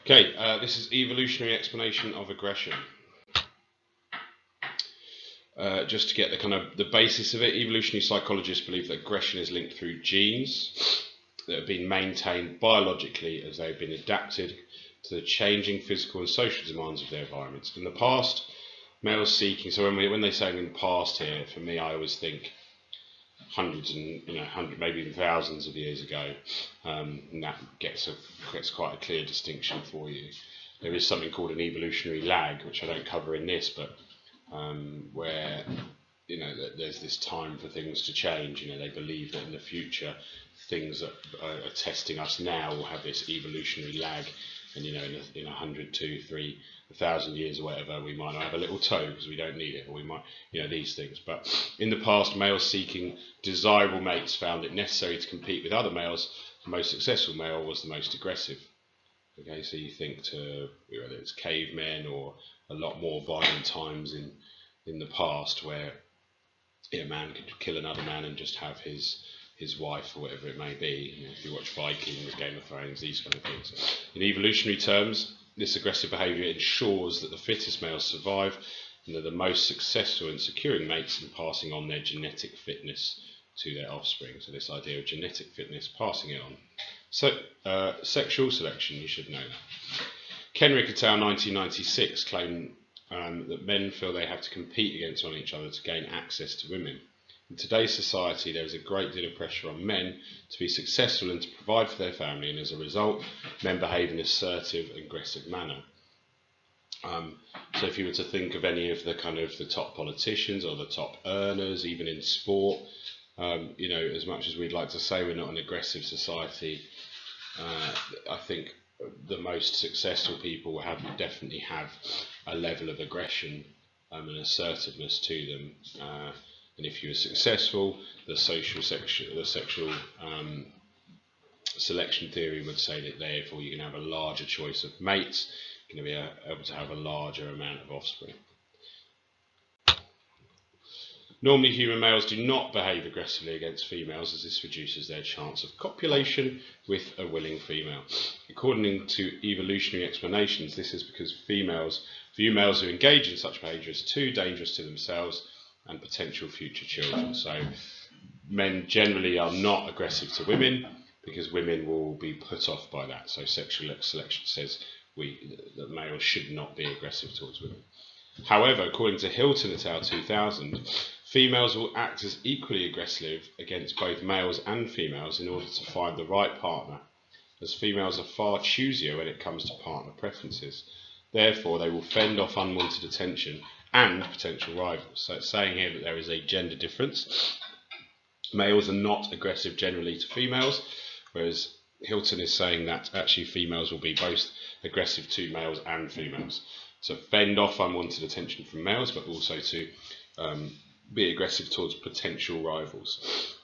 Okay, this is evolutionary explanation of aggression. Just to get the kind of the basis of it, evolutionary psychologists believe that aggression is linked through genes that have been maintained biologically as they've been adapted to the changing physical and social demands of their environments. In the past, males seeking, so when they say in the past here, for me, I always think hundreds and maybe even thousands of years ago, and that gets quite a clear distinction for you. There is something called an evolutionary lag, which I don't cover in this, but where there's this time for things to change. They believe that in the future things that are testing us now will have this evolutionary lag, and in 100, 2, 3, 1,000 years or whatever, we might not have a little toe because we don't need it, or we might, these things. But in the past, males seeking desirable mates found it necessary to compete with other males. The most successful male was the most aggressive. Okay, so you think to whether it's cavemen or a lot more violent times in the past, where a man could kill another man and just have his wife or whatever it may be. If you watch Vikings, Game of Thrones, these kind of things. In evolutionary terms, this aggressive behaviour ensures that the fittest males survive and they're the most successful in securing mates and passing on their genetic fitness to their offspring. So this idea of genetic fitness, passing it on. So sexual selection, you should know that. Kenrick et al. 1996 claim that men feel they have to compete against one another to gain access to women. In today's society, there is a great deal of pressure on men to be successful and to provide for their family, and as a result, men behave in an assertive and aggressive manner. So if you were to think of any of the the top politicians or the top earners, even in sport, as much as we'd like to say we're not an aggressive society, I think the most successful people definitely have a level of aggression and assertiveness to them. And if you are successful, the sexual selection theory would say that therefore you can have a larger choice of mates, you're going to be able to have a larger amount of offspring. Normally, human males do not behave aggressively against females, as this reduces their chance of copulation with a willing female. According to evolutionary explanations, this is because few males who engage in such behaviour is too dangerous to themselves and potential future children. So men generally are not aggressive to women because women will be put off by that. So sexual selection says that males should not be aggressive towards women. However, according to Hilton et al. 2000, females will act as equally aggressive against both males and females in order to find the right partner, as females are far choosier when it comes to partner preferences. Therefore, they will fend off unwanted attention and potential rivals. So it's saying here that there is a gender difference. Males are not aggressive generally to females, whereas Hilton is saying that actually females will be both aggressive to males and females. So fend off unwanted attention from males, but also to be aggressive towards potential rivals.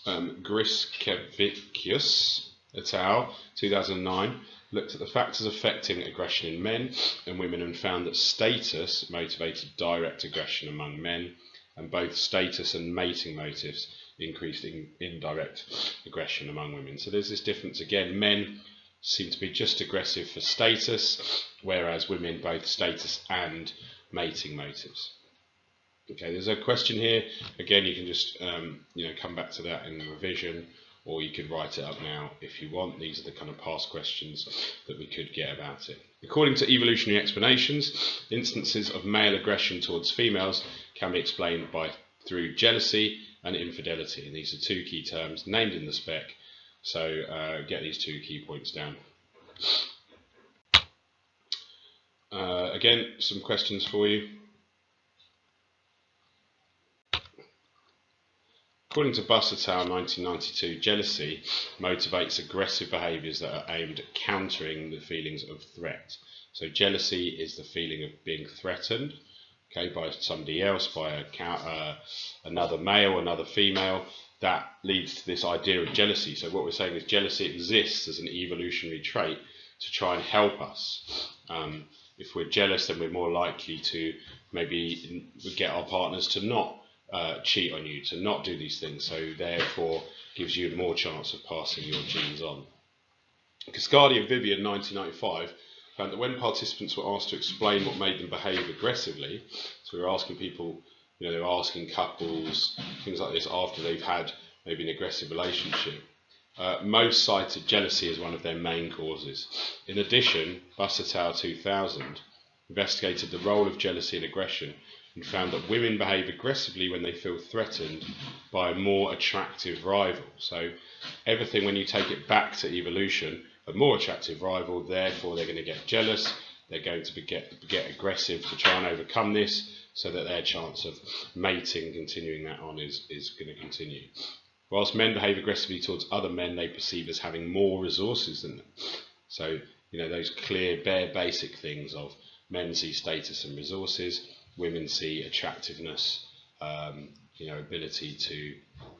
Griskevicius et al. 2009 looked at the factors affecting aggression in men and women and found that status motivated direct aggression among men, and both status and mating motives increased indirect aggression among women. So there's this difference again. Men seem to be just aggressive for status, whereas women both status and mating motives. Okay, there's a question here. Again, you can just come back to that in revision, or you could write it up now if you want. These are the kind of past questions that we could get about it. According to evolutionary explanations, instances of male aggression towards females can be explained through jealousy and infidelity. And these are two key terms named in the spec. So get these two key points down. Again, some questions for you. According to Buss et al. 1992, jealousy motivates aggressive behaviours that are aimed at countering the feelings of threat. So jealousy is the feeling of being threatened, okay, by somebody else, by another male, another female. That leads to this idea of jealousy. So what we're saying is jealousy exists as an evolutionary trait to try and help us. If we're jealous, then we're more likely to maybe get our partners to not cheat on you, to not do these things, so therefore gives you more chance of passing your genes on. Cascardi and Vivian, 1995, found that when participants were asked to explain what made them behave aggressively, so we were asking people, they were asking couples, things like this, after they've had maybe an aggressive relationship, most cited jealousy as one of their main causes. In addition, Buss et al. 2000 investigated the role of jealousy and aggression and found that women behave aggressively when they feel threatened by a more attractive rival. So everything, when you take it back to evolution, a more attractive rival, therefore they're going to get jealous, they're going to get aggressive to try and overcome this, so that their chance of mating, continuing that on, is going to continue. Whilst men behave aggressively towards other men they perceive as having more resources than them. So, those clear, bare, basic things of men see status and resources, women see attractiveness, ability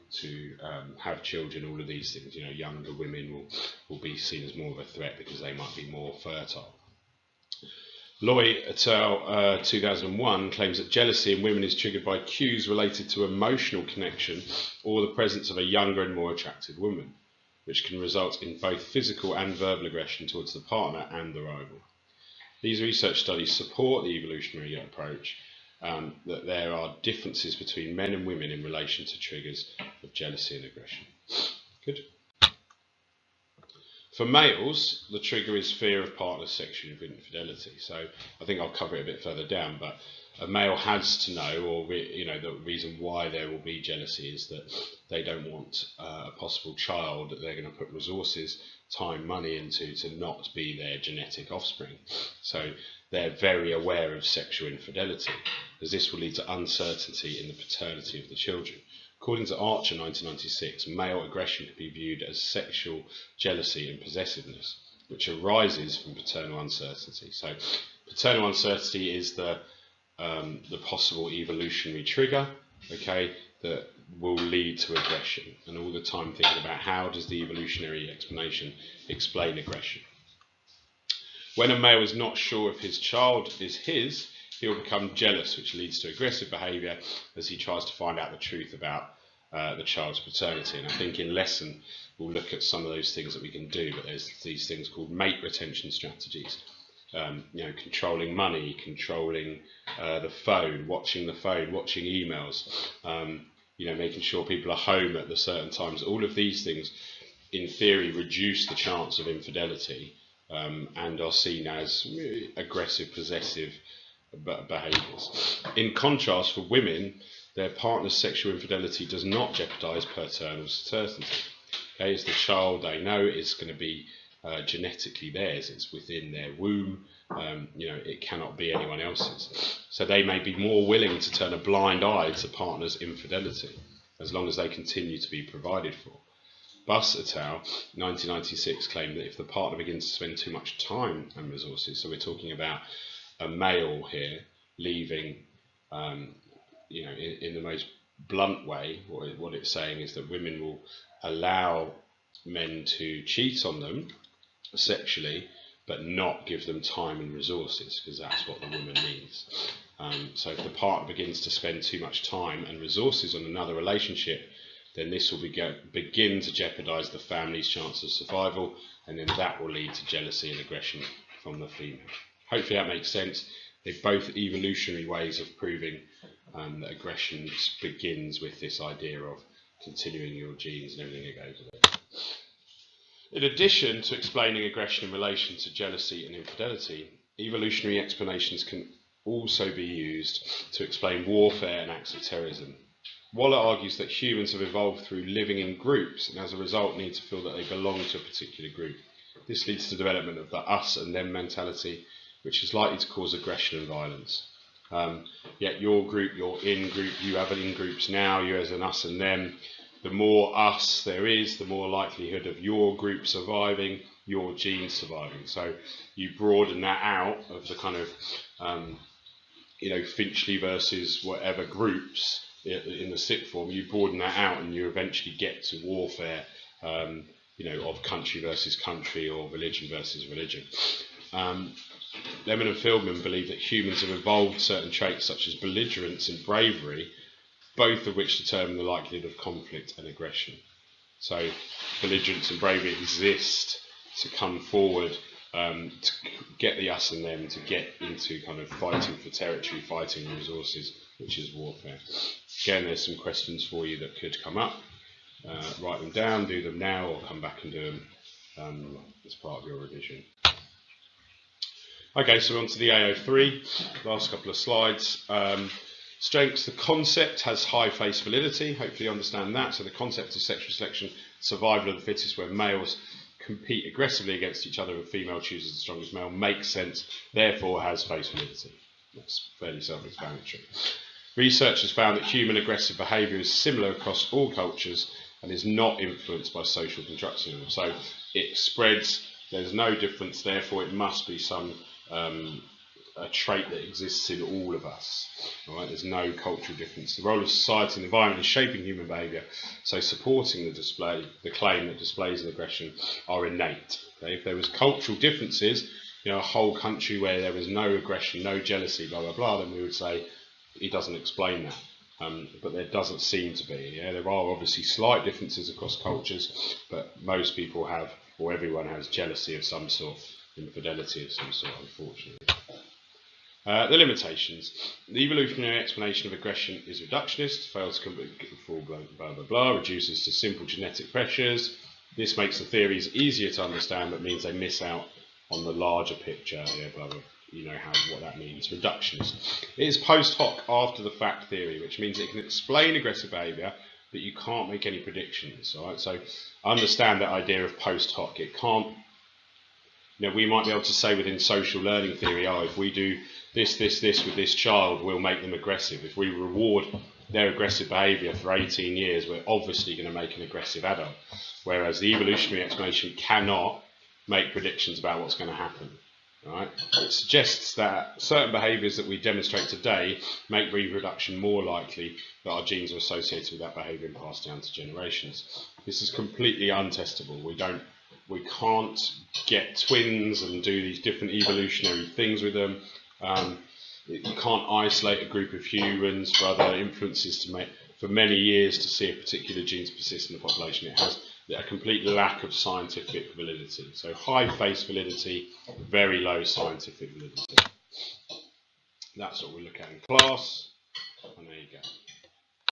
to have children, all of these things. Younger women will be seen as more of a threat because they might be more fertile. Loy et al. 2001 claims that jealousy in women is triggered by cues related to emotional connection or the presence of a younger and more attractive woman, which can result in both physical and verbal aggression towards the partner and the rival. These research studies support the evolutionary approach, that there are differences between men and women in relation to triggers of jealousy and aggression. Good. For males, the trigger is fear of partner's sexual infidelity. So I think I'll cover it a bit further down, but a male has to know, or the reason why there will be jealousy is that they don't want a possible child that they're going to put resources, time, money into to not be their genetic offspring. So they're very aware of sexual infidelity, as this will lead to uncertainty in the paternity of the children. According to Archer 1996, male aggression can be viewed as sexual jealousy and possessiveness, which arises from paternal uncertainty. So paternal uncertainty is the possible evolutionary trigger, that will lead to aggression, and all the time thinking about how does the evolutionary explanation explain aggression. When a male is not sure if his child is his, he will become jealous, which leads to aggressive behaviour as he tries to find out the truth about the child's paternity. And I think in lesson we'll look at some of those things that we can do, but there's these things called mate retention strategies. Controlling money, controlling the phone, watching emails, making sure people are home at the certain times. All of these things, in theory, reduce the chance of infidelity and are seen as aggressive, possessive behaviours. In contrast, for women, their partner's sexual infidelity does not jeopardise paternal certainty. It's the child they know is going to be genetically theirs. It's within their womb. It cannot be anyone else's. So they may be more willing to turn a blind eye to partner's infidelity as long as they continue to be provided for. Buss et al. 1996 claimed that if the partner begins to spend too much time and resources, so we're talking about a male here leaving, in the most blunt way, what it's saying is that women will allow men to cheat on them sexually, but not give them time and resources, because that's what the woman needs. So if the partner begins to spend too much time and resources on another relationship, then this will begin to jeopardise the family's chance of survival, and then that will lead to jealousy and aggression from the female. Hopefully that makes sense. They're both evolutionary ways of proving that aggression begins with this idea of continuing your genes and everything that goes with it. In addition to explaining aggression in relation to jealousy and infidelity, evolutionary explanations can also be used to explain warfare and acts of terrorism. Waller argues that humans have evolved through living in groups and as a result need to feel that they belong to a particular group. This leads to the development of the us and them mentality, which is likely to cause aggression and violence. Yet your group, your in-group, you have it in groups now, you as an us and them. The more us there is, the more likelihood of your group surviving, your genes surviving. So you broaden that out of the kind of, Finchley versus whatever groups in the sixth form, you broaden that out and you eventually get to warfare, of country versus country or religion versus religion. Lemon and Fieldman believe that humans have evolved certain traits such as belligerence and bravery, both of which determine the likelihood of conflict and aggression. So belligerence and bravery exist to come forward, to get the us and them, to get into kind of fighting for territory, fighting resources, which is warfare. Again, there's some questions for you that could come up. Write them down, do them now, or come back and do them as part of your revision. Okay, so on to the AO3, last couple of slides. Strengths, the concept has high face validity, hopefully you understand that. So the concept of sexual selection, survival of the fittest, where males compete aggressively against each other and female chooses the strongest male, makes sense, therefore has face validity. That's fairly self-explanatory. Research has found that human aggressive behaviour is similar across all cultures and is not influenced by social construction. So it spreads, there's no difference, therefore it must be some a trait that exists in all of us. All right? There's no cultural difference. The role of society and the environment in shaping human behaviour, so supporting the claim that displays and aggression are innate. Okay? If there was cultural differences, you know, a whole country where there was no aggression, no jealousy, blah, blah, blah, then we would say he doesn't explain that. But there doesn't seem to be. Yeah? There are obviously slight differences across cultures, but most people have, or everyone has, jealousy of some sort, infidelity of some sort, unfortunately. The limitations. The evolutionary explanation of aggression is reductionist, fails to complete full blah blah blah, reduces to simple genetic pressures. This makes the theories easier to understand, but means they miss out on the larger picture. Yeah, blah blah. You know what that means. Reductionist. It is post hoc, after the fact theory, which means it can explain aggressive behaviour, but you can't make any predictions. All right, so understand that idea of post hoc. It can't. You know, we might be able to say within social learning theory, oh, if we do this with this child, we'll make them aggressive. If we reward their aggressive behaviour for 18 years, we're obviously going to make an aggressive adult. Whereas the evolutionary explanation cannot make predictions about what's going to happen. Right? It suggests that certain behaviours that we demonstrate today make reproduction more likely, that our genes are associated with that behaviour and passed down to generations. This is completely untestable. We can't get twins and do these different evolutionary things with them. You can't isolate a group of humans for other influences to make for many years to see if particular genes persist in the population. It has a complete lack of scientific validity. So high face validity, very low scientific validity. That's what we look at in class, and there you go.